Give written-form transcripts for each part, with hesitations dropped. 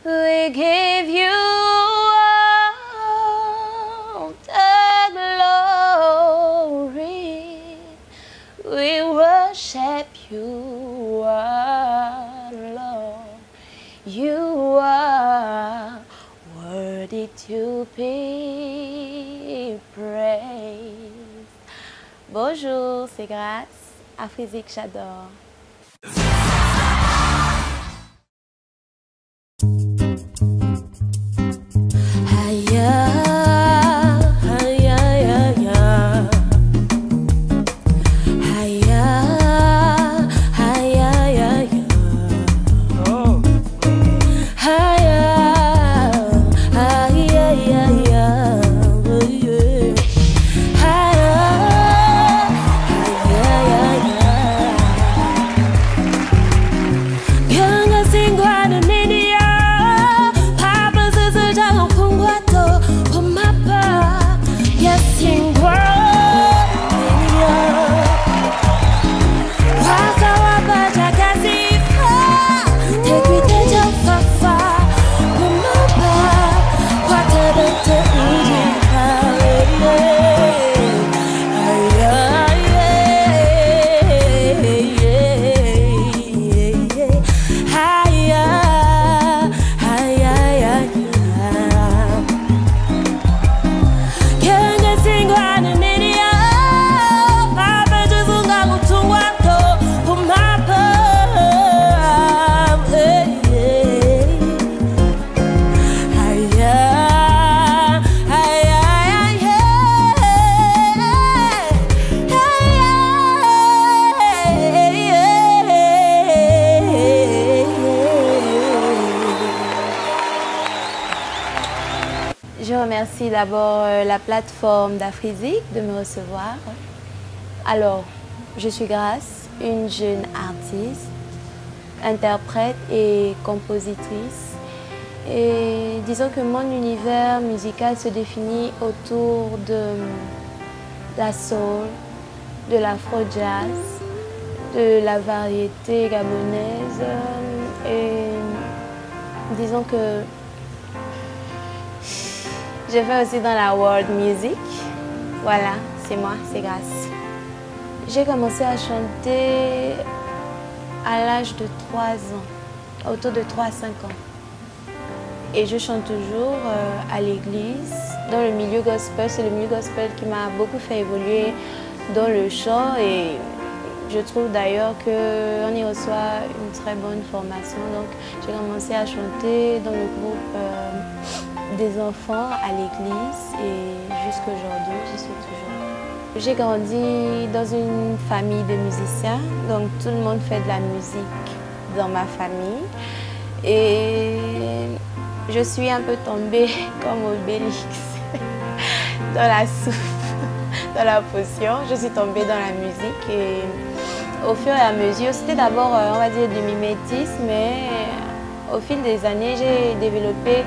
We give you all the glory. We worship you, our Lord. You are worthy to be praised. Bonjour, c'est Grâce. Afrizik, j'adore. Je remercie d'abord la plateforme d'Afrizik de me recevoir. Alors, je suis Grâce, une jeune artiste, interprète et compositrice. Et disons que mon univers musical se définit autour de la soul, de l'afro-jazz, de la variété gabonaise. Et disons que je fais aussi dans la world music. Voilà, c'est moi, c'est Grâce. J'ai commencé à chanter à l'âge de 3 ans, autour de 3 à 5 ans. Et je chante toujours à l'église, dans le milieu gospel. C'est le milieu gospel qui m'a beaucoup fait évoluer dans le chant. Et je trouve d'ailleurs qu'on y reçoit une très bonne formation. Donc j'ai commencé à chanter dans le groupe des enfants à l'église et jusqu'à aujourd'hui, j'y suis toujours. J'ai grandi dans une famille de musiciens, donc tout le monde fait de la musique dans ma famille. Et je suis un peu tombée comme Obélix dans la soupe, dans la potion. Je suis tombée dans la musique et au fur et à mesure, c'était d'abord, on va dire, du mimétisme, mais au fil des années, j'ai développé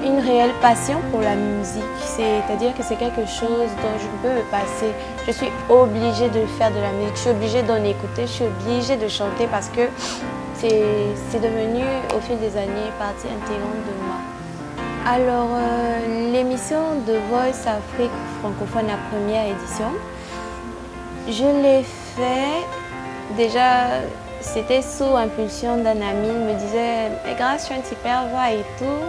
une réelle passion pour la musique, c'est-à-dire que c'est quelque chose dont je ne peux me passer. Je suis obligée de faire de la musique, je suis obligée d'en écouter, je suis obligée de chanter parce que c'est devenu au fil des années partie intégrante de moi. Alors, l'émission de Voice Afrique francophone, la première édition, je l'ai fait déjà. C'était sous impulsion d'un ami, il me disait « Grâce, tu as une super voix et tout.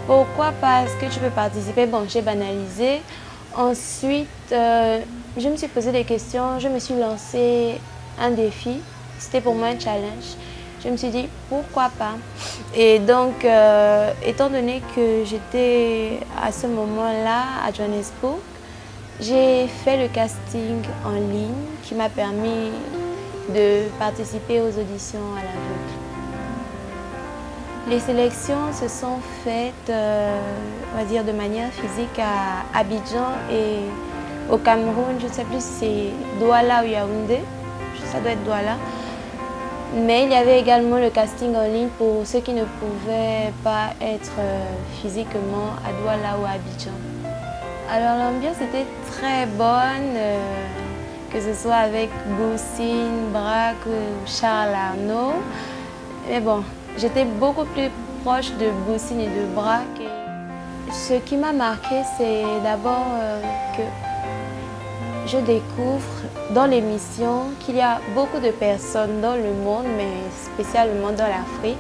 Pourquoi pas? Est-ce que tu peux participer ?» Bon, j'ai banalisé. Ensuite, je me suis posé des questions. Je me suis lancé un défi. C'était pour moi un challenge. Je me suis dit pourquoi pas. Et donc, étant donné que j'étais à ce moment-là à Johannesburg, j'ai fait le casting en ligne qui m'a permis de participer aux auditions à l'aveugle. Les sélections se sont faites, on va dire, de manière physique à Abidjan et au Cameroun. Je ne sais plus si c'est Douala ou Yaoundé, ça doit être Douala. Mais il y avait également le casting en ligne pour ceux qui ne pouvaient pas être physiquement à Douala ou à Abidjan. Alors l'ambiance était très bonne, que ce soit avec Boussine, Braque ou Charles Arnaud. Mais bon, j'étais beaucoup plus proche de Boussine et de Braque. Et ce qui m'a marqué, c'est d'abord que je découvre dans l'émission qu'il y a beaucoup de personnes dans le monde, mais spécialement dans l'Afrique,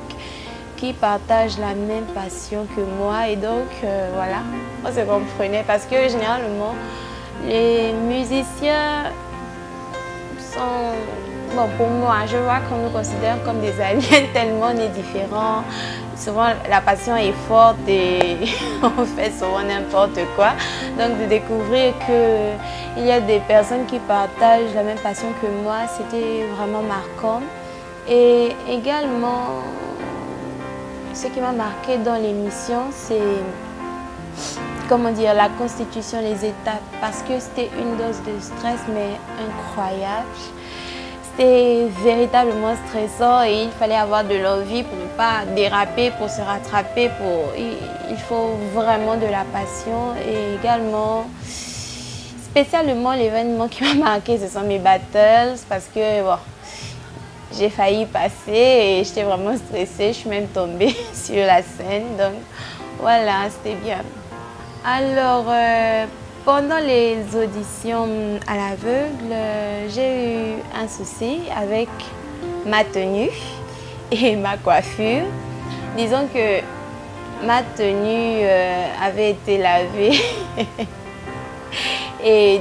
qui partagent la même passion que moi. Et donc, voilà, on se comprenait parce que généralement, les musiciens sont... Bon, pour moi, je vois qu'on nous considère comme des aliens tellement on est différents. Souvent, la passion est forte et on fait souvent n'importe quoi. Donc, de découvrir qu'il y a des personnes qui partagent la même passion que moi, c'était vraiment marquant. Et également, ce qui m'a marqué dans l'émission, c'est, comment dire, la constitution, les étapes. Parce que c'était une dose de stress, mais incroyable. C'était véritablement stressant et il fallait avoir de l'envie pour ne pas déraper, pour se rattraper. Il faut vraiment de la passion. Et également, spécialement l'événement qui m'a marqué, ce sont mes battles parce que bon, j'ai failli passer et j'étais vraiment stressée. Je suis même tombée sur la scène. Donc voilà, c'était bien. Alors, pendant les auditions à l'aveugle, j'ai eu un souci avec ma tenue et ma coiffure. Disons que ma tenue avait été lavée et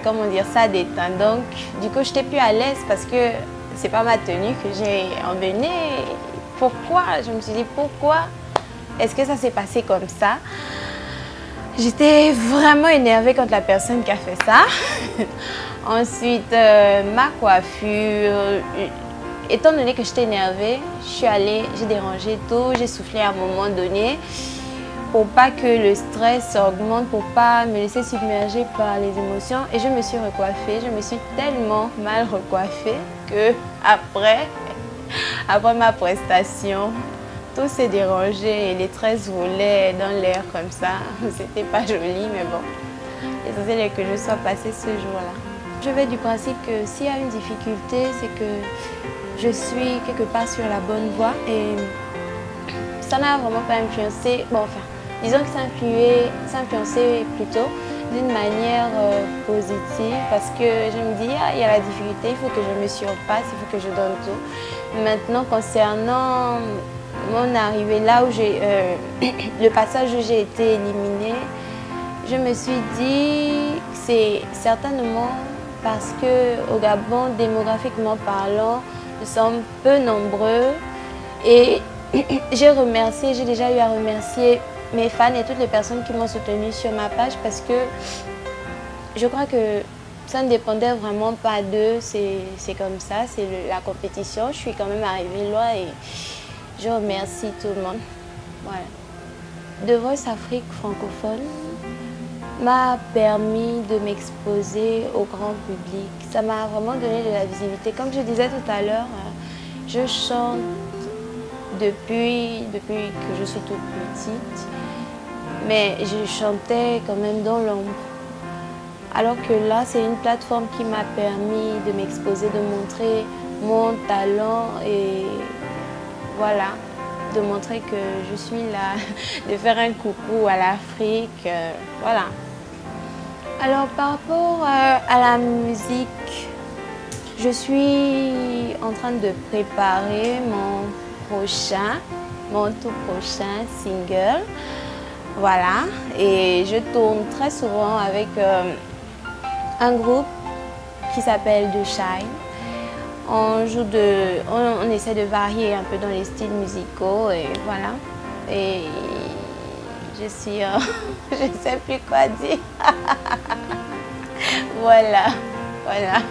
comment dire ça déteint. Donc du coup, je n'étais plus à l'aise parce que c'est pas ma tenue que j'ai emmenée. Pourquoi? Je me suis dit pourquoi est-ce que ça s'est passé comme ça? J'étais vraiment énervée contre la personne qui a fait ça. Ensuite, ma coiffure, étant donné que j'étais énervée, je suis allée, j'ai dérangé tout, j'ai soufflé à un moment donné pour pas que le stress augmente, pour pas me laisser submerger par les émotions. Et je me suis recoiffée, je me suis tellement mal recoiffée que après ma prestation, tout s'est dérangé et les tresses volaient dans l'air comme ça. C'était pas joli, mais bon. L'essentiel est que je sois passée ce jour-là. Je vais du principe que s'il y a une difficulté, c'est que je suis quelque part sur la bonne voie et ça n'a vraiment pas influencé. Bon, enfin, disons que ça a influencé plutôt d'une manière positive parce que je me dis, ah, il y a la difficulté, il faut que je me surpasse, il faut que je donne tout. Maintenant, concernant mon arrivée là où j'ai le passage où j'ai été éliminée, je me suis dit que c'est certainement parce qu'au Gabon, démographiquement parlant, nous sommes peu nombreux et j'ai déjà eu à remercier mes fans et toutes les personnes qui m'ont soutenue sur ma page parce que je crois que ça ne dépendait vraiment pas d'eux, c'est comme ça, c'est la compétition. Je suis quand même arrivée loin et je remercie tout le monde. Voilà. The Voice Afrique francophone m'a permis de m'exposer au grand public. Ça m'a vraiment donné de la visibilité. Comme je disais tout à l'heure, je chante depuis que je suis toute petite, mais je chantais quand même dans l'ombre. Alors que là, c'est une plateforme qui m'a permis de m'exposer, de montrer mon talent et voilà, de montrer que je suis là, de faire un coucou à l'Afrique, voilà. Alors par rapport à la musique, je suis en train de préparer mon tout prochain single, voilà. Et je tourne très souvent avec un groupe qui s'appelle The Shine. On essaie de varier un peu dans les styles musicaux et voilà. Et je suis, je ne sais plus quoi dire. Voilà, voilà.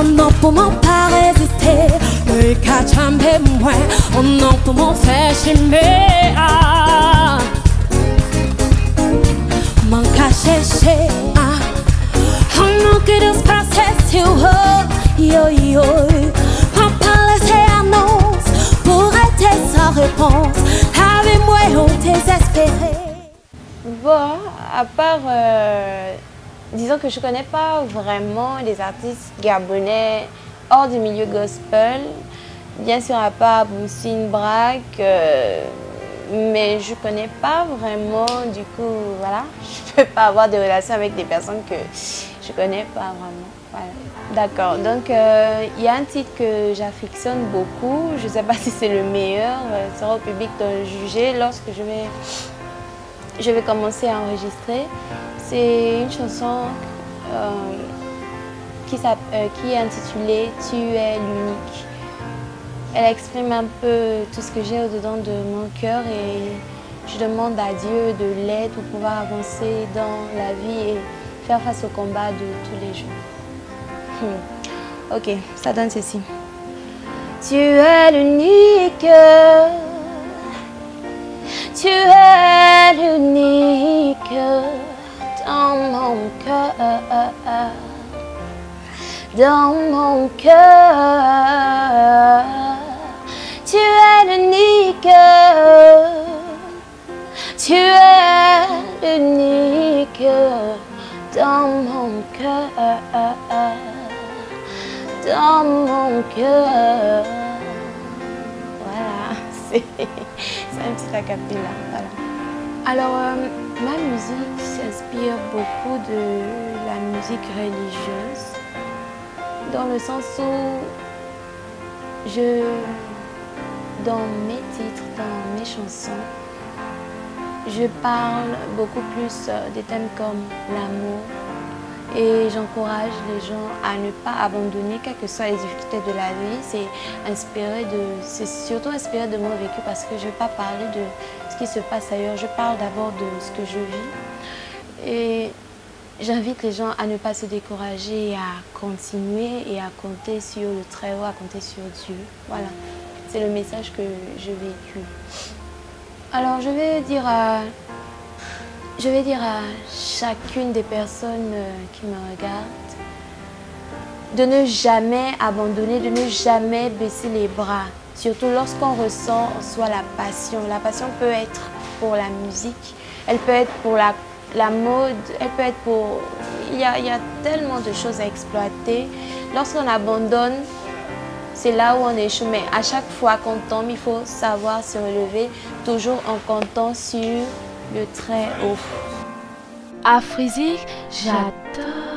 Non pour m'en pas résister, le cachambe moi, non pour m'en faire chimer. M'en cacher chez oh non que de se passer sur yo yo, pas laisser annonce pour être sans réponse. espérer. Bon, à part, disons que je connais pas vraiment les artistes gabonais hors du milieu gospel. Bien sûr, à part Boussine Braque, mais je connais pas vraiment, du coup, voilà, je peux pas avoir de relation avec des personnes que je connais pas vraiment. Voilà. D'accord, donc il y a un titre que j'affectionne beaucoup, je sais pas si c'est le meilleur, ce sera au public de juger lorsque je vais commencer à enregistrer. C'est une chanson qui est intitulée « Tu es l'unique ». Elle exprime un peu tout ce que j'ai au-dedans de mon cœur et je demande à Dieu de l'aide pour pouvoir avancer dans la vie et faire face au combat de tous les jours. Ok, ça donne ceci. Tu es l'unique, tu es l'unique dans mon cœur, dans mon cœur. Tu es l'unique, tu es l'unique dans mon cœur, dans mon cœur. Voilà, c'est un petit acapella. Voilà. Alors, ma musique s'inspire beaucoup de la musique religieuse, dans le sens où dans mes titres, dans mes chansons, je parle beaucoup plus des thèmes comme l'amour et j'encourage les gens à ne pas abandonner, quelles que soient les difficultés de la vie. C'est surtout inspiré de mon vécu parce que je ne vais pas parler de ce qui se passe ailleurs, je parle d'abord de ce que je vis. Et j'invite les gens à ne pas se décourager et à continuer et à compter sur le Très-Haut, à compter sur Dieu. Voilà, c'est le message que je véhicule. Alors je vais dire à chacune des personnes qui me regardent de ne jamais abandonner, de ne jamais baisser les bras. Surtout lorsqu'on ressent en soi la passion. La passion peut être pour la musique, elle peut être pour la mode, elle peut être pour... Il y a tellement de choses à exploiter. Lorsqu'on abandonne, c'est là où on échoue. Mais à chaque fois qu'on tombe, il faut savoir se relever, toujours en comptant sur le Très-Haut. Afrizik, j'adore.